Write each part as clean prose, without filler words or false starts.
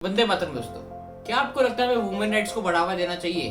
वंदे मातरम दोस्तों, क्या आपको लगता है वुमेन राइट्स को बढ़ावा देना चाहिए?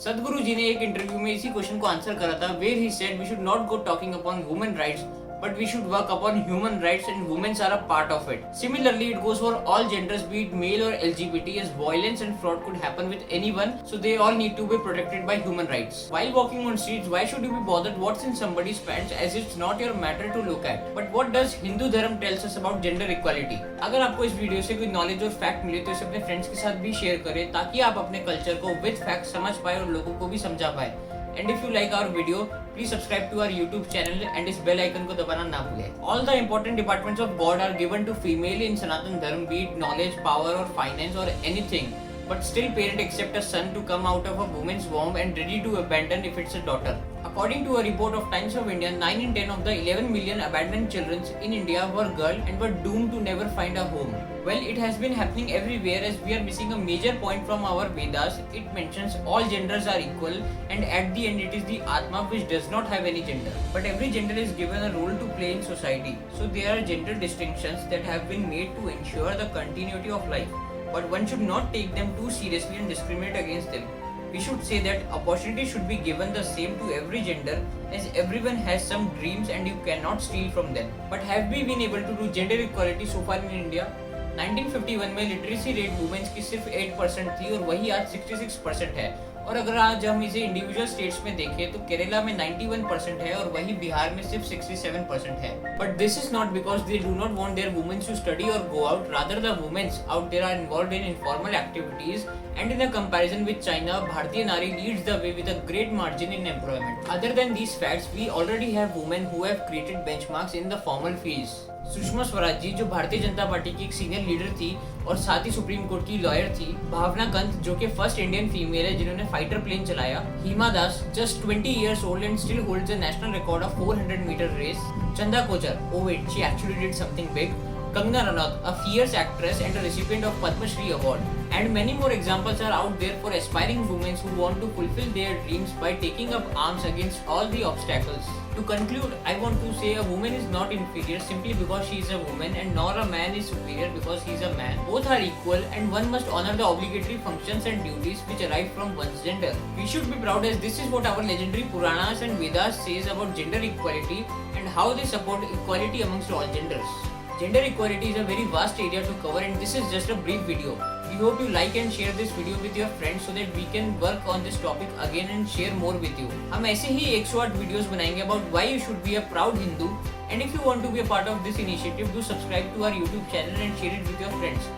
सदगुरु जी ने एक इंटरव्यू में इसी क्वेश्चन को आंसर करा था, where he said we should not go talking upon women rights but we should work upon human rights and women are a part of it. Similarly, it goes for all genders, be it male or LGBT, as violence and fraud could happen with anyone, so they all need to be protected by human rights. While walking on streets, why should you be bothered what's in somebody's pants as it's not your matter to look at? But what does Hindu Dharma tells us about gender equality? अगर आपको इस video से कोई knowledge और fact मिले तो इसे अपने फ्रेंड्स के साथ भी शेयर करें ताकि आप अपने कल्चर को विद फैक्ट समझ पाए और लोगों को भी समझा पाए. And if you like our video, please subscribe to our YouTube channel and इस bell icon को दबाना ना भूलें. All the important departments of God are given to female in Sanatan Dharma, be it knowledge, power or finance or anything. But still parent accept a son to come out of a woman's womb and ready to abandon if it's a daughter. According to a report of Times of India, 9 in 10 of the 11 million abandoned children in India were girls and were doomed to never find a home. Well, it has been happening everywhere as we are missing a major point from our Vedas. It mentions all genders are equal and at the end it is the Atma which does not have any gender. But every gender is given a role to play in society. So there are gender distinctions that have been made to ensure the continuity of life. But one should not take them too seriously and discriminate against them. We should say that opportunity should be given the same to every gender as everyone has some dreams and you cannot steal from them. But have we been able to do gender equality so far in India? 1951 में literacy rate women's की सिर्फ 8% थी और वही आज 66% है. और अगर आज हम इसे इंडिविजुअल स्टेट्स में देखें तो केरला में 91% है और वही बिहार में सिर्फ 67% है. But this is not because they do not want their womens to study और go out, rather the womens out there are involved in informal activities and in a comparison with China, Bharatiya Nari leads the way with a great margin in employment. Other than these facts, we already have women who have created benchmarks in the formal fields. Sushma Swaraj ji जो भारतीय जनता party की एक senior leader थी और साथ ही supreme court की lawyer थी, भावना कंत जो कि फर्स्ट इंडियन फीमेल है जिन्होंने फाइटर प्लेन चलाया, Hima Das just 20 years old and still holds the national record of 400 meter race, Chanda Kochhar, oh wait, she actually did something big, Kangana Ranaut, a fierce actress and a recipient of Padma Shri Award. And many more examples are out there for aspiring women who want to fulfill their dreams by taking up arms against all the obstacles. To conclude, I want to say a woman is not inferior simply because she is a woman and nor a man is superior because he is a man. Both are equal and one must honor the obligatory functions and duties which arise from one's gender. We should be proud as this is what our legendary Puranas and Vedas says about gender equality and how they support equality amongst all genders. Gender equality is a very vast area to cover and this is just a brief video. We hope you like and share this video with your friends so that we can work on this topic again and share more with you. हम ऐसे ही 108 videos बनाएंगे about why you should be a proud Hindu and if you want to be a part of this initiative, do subscribe to our YouTube channel and share it with your friends.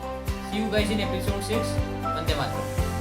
See you guys in episode 6. Vande Mataram.